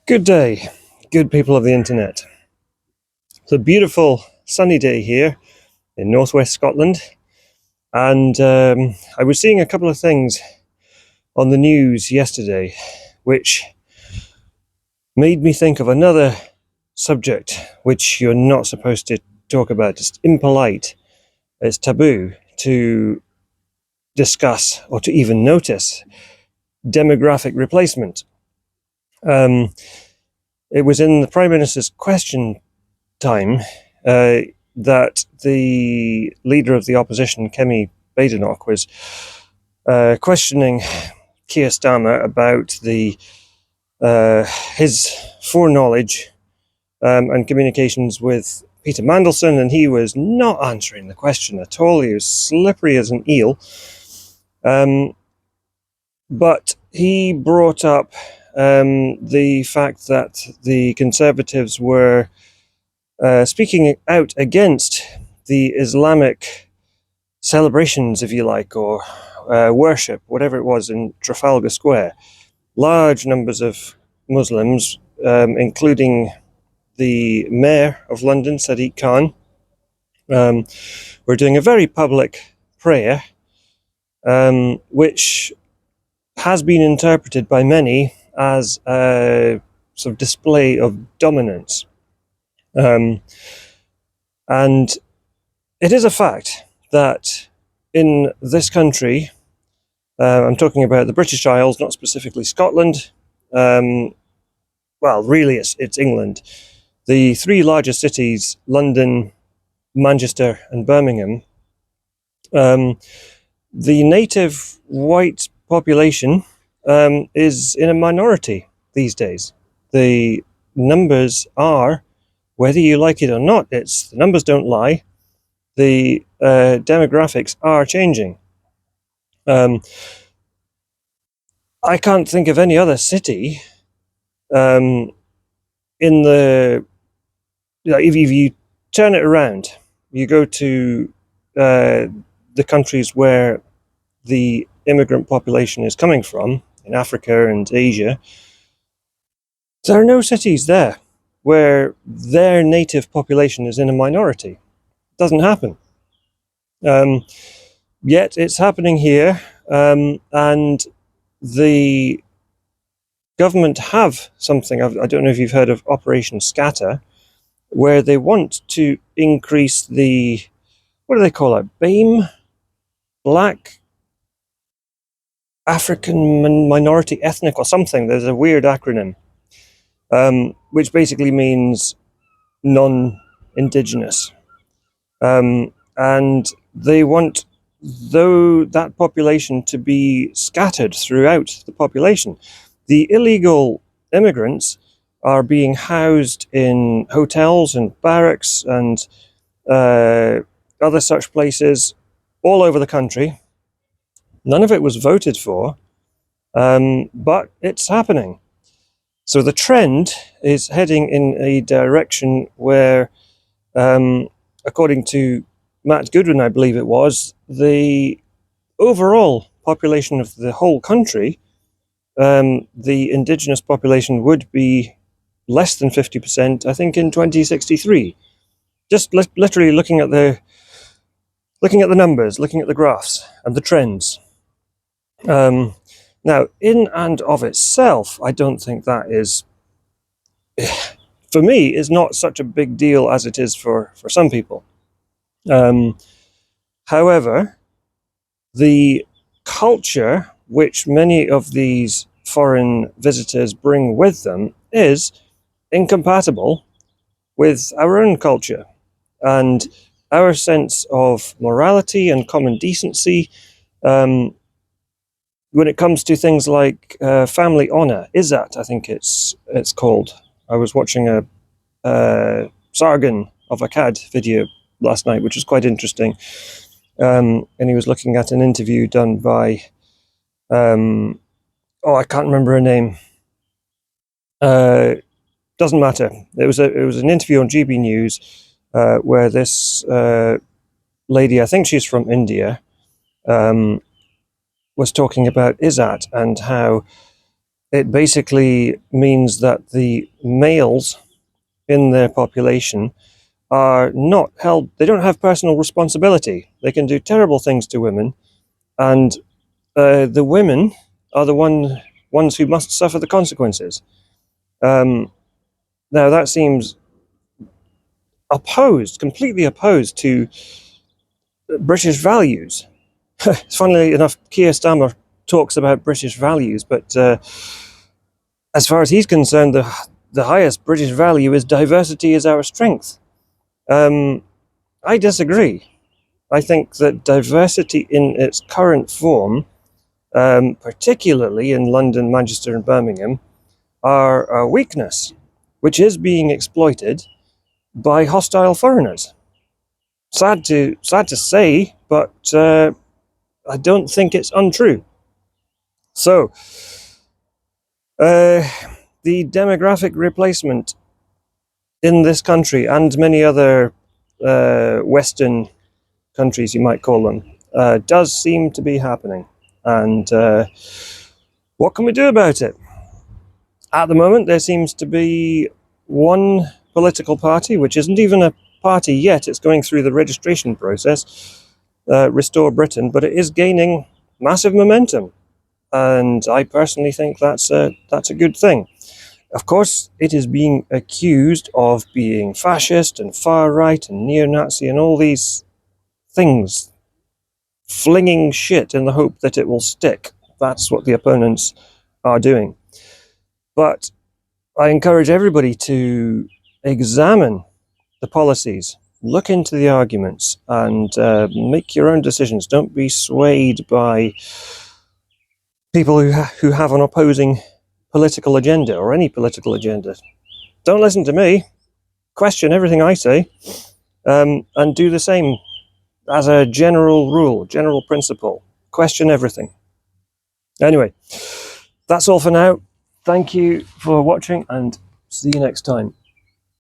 Good day, good people of the internet. It's a beautiful sunny day here in northwest Scotland, and I was seeing a couple of things on the news yesterday which made me think of another subject which you're not supposed to talk about. It's impolite, it's taboo to discuss or to even notice demographic replacement. Um, it was in the Prime Minister's question time that the leader of the opposition, Kemi Badenoch, was questioning Keir Starmer about his foreknowledge and communications with Peter Mandelson, and he was not answering the question at all. He was slippery as an eel. But he brought up the fact that the Conservatives were speaking out against the Islamic celebrations, if you like, or worship, whatever it was, in Trafalgar Square. Large numbers of Muslims, including the Mayor of London, Sadiq Khan, were doing a very public prayer, which has been interpreted by many as a sort of display of dominance. And it is a fact that in this country, I'm talking about the British Isles, not specifically Scotland. Well, really, it's England. The three largest cities, London, Manchester, and Birmingham, the native white population is in a minority these days. The numbers are, whether you like it or not, the numbers don't lie. The demographics are changing. I can't think of any other city in the, if you turn it around, you go to the countries where the immigrant population is coming from, in Africa and Asia, there are no cities there where their native population is in a minority. It doesn't happen. Yet it's happening here, and the government have something, I don't know if you've heard of Operation Scatter, where they want to increase the, what do they call it, BAME? Black African Minority Ethnic or something. There's a weird acronym, which basically means non-Indigenous. And they want that population to be scattered throughout the population. The illegal immigrants are being housed in hotels and barracks and other such places all over the country. None of it was voted for, but it's happening. So the trend is heading in a direction where, according to Matt Goodwin, I believe it was, the overall population of the whole country, the indigenous population would be less than 50%, I think, in 2063. Just literally looking at the numbers, looking at the graphs and the trends. Now, in and of itself, I don't think that is, for me, is not such a big deal as it is for some people. However, the culture which many of these foreign visitors bring with them is incompatible with our own culture and our sense of morality and common decency. When it comes to things like family honor, Izzat, I think it's called. I was watching a Sargon of Akkad video last night, which was quite interesting. And he was looking at an interview done by, I can't remember her name. Doesn't matter. It was an interview on GB News where this lady, I think she's from India, was talking about Izzat and how it basically means that the males in their population are not held, they don't have personal responsibility. They can do terrible things to women, and the women are the ones who must suffer the consequences. Now, that seems completely opposed to British values. Funnily enough, Keir Starmer talks about British values, but as far as he's concerned, the highest British value is diversity is our strength. I disagree. I think that diversity in its current form, particularly in London, Manchester, and Birmingham, are a weakness, which is being exploited by hostile foreigners. Sad to say, but I don't think it's untrue. So, the demographic replacement in this country and many other Western countries, you might call them, does seem to be happening. And what can we do about it? At the moment, there seems to be one political party, which isn't even a party yet, it's going through the registration process, Restore Britain, but it is gaining massive momentum. And I personally think that's a good thing. Of course, it is being accused of being fascist and far-right and neo-Nazi and all these things, flinging shit in the hope that it will stick. That's what the opponents are doing. But I encourage everybody to examine the policies, look into the arguments, and make your own decisions. Don't be swayed by people who have an opposing political agenda or any political agenda. Don't listen to me. Question everything I say, and do the same as a general rule, general principle. Question everything. Anyway, that's all for now. Thank you for watching, and see you next time.